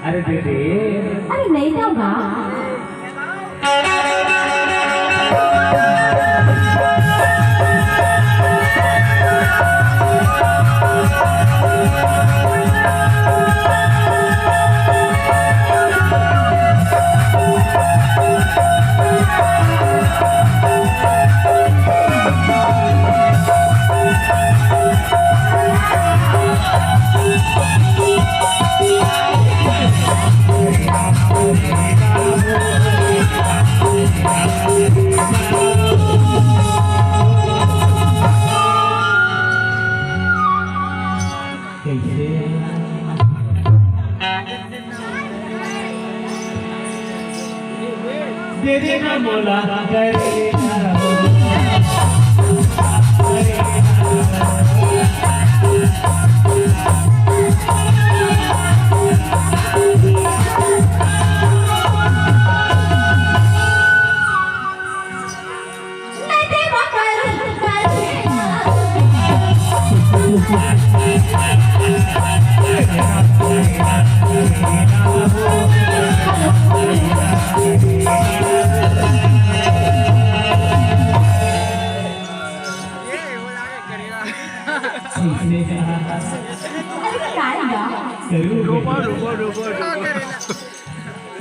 अरे दे दे। अरे नहीं दूंगा। दे देना मौला करेगा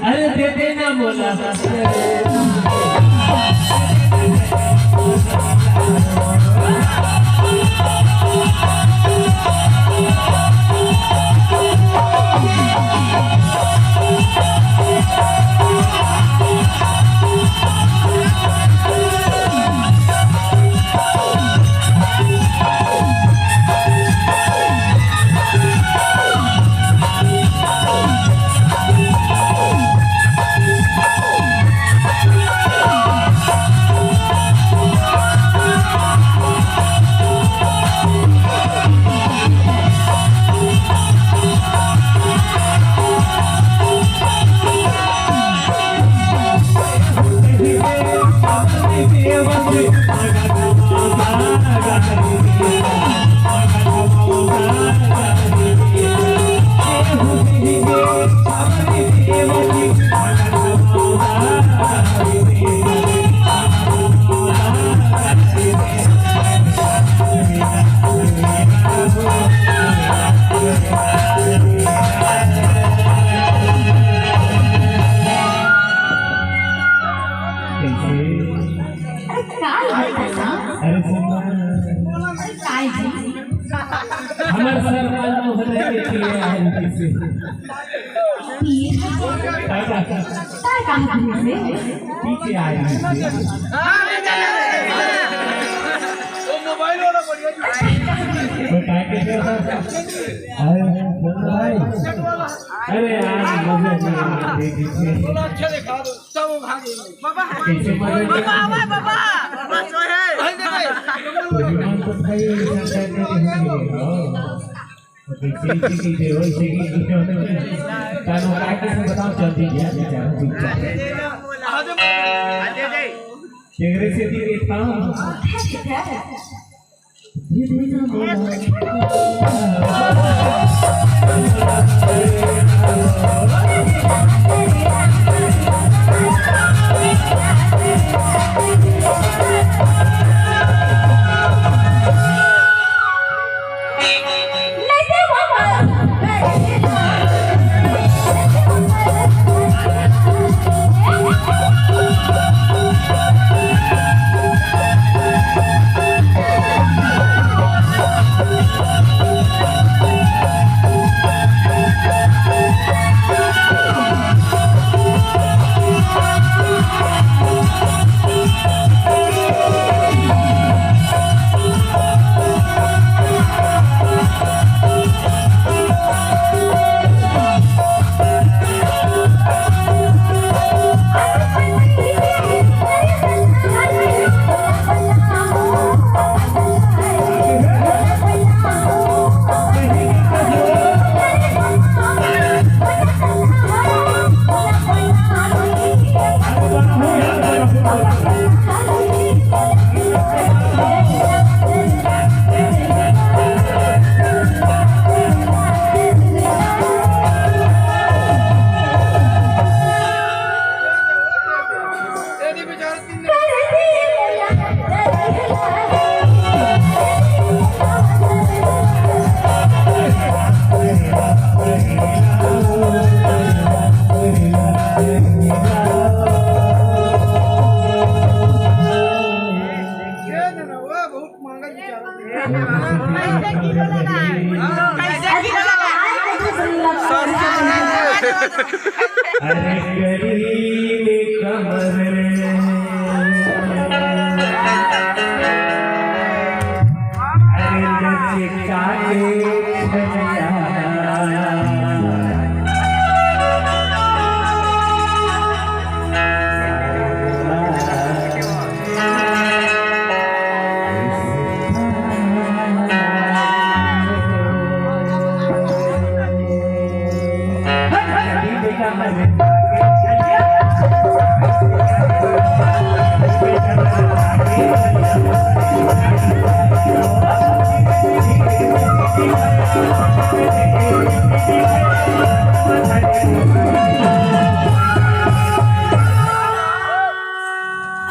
अरे दे देना बोला हमारे सरकार को होने के लिए आए से काय काम करने से पीछे आए हैं वो मोबाइल वाला बढ़िया तो काय के अरे यार मजे देखिए बोला अच्छा दिखा दो सब भागे बाबा कैसे मजे बाबा सो है विमान को भाई ऐसा करने देखिए कि हो इसे की कानून काय के बताओ जल्दी शेगरे से दी देखता हूं ये ये ना वो बहुत महंगा विचार कैसे किलो अरे गरीब कमर अरे लचका के छनिया गरीब कमर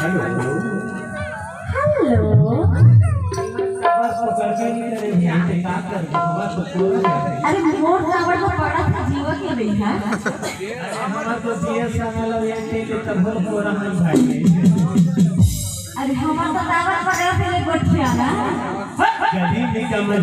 हेलो हेलो बस पकड़ के नहीं करे यहाँ से काम कर बस पूरा अरे मोर कावड़ में पड़ा था जीवा के भैया हमारा तो जीएस संगल ये के तबल पूरा नहीं भाई अरे हमार तो दावत पड़े थे गोठिया ना गरीब कमर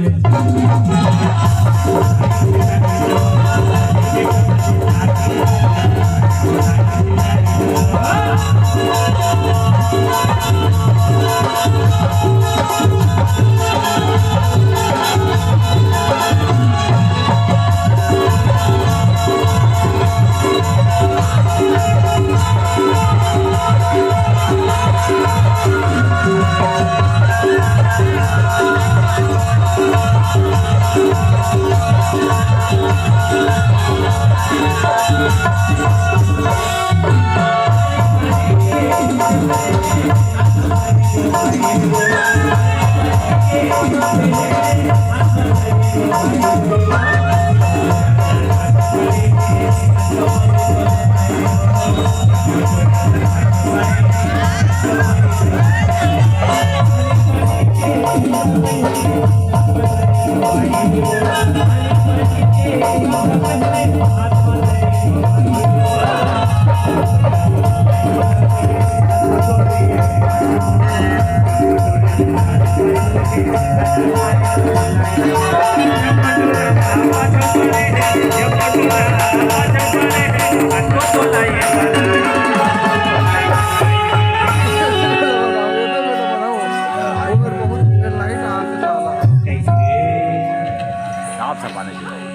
साफ सफाने चाहिए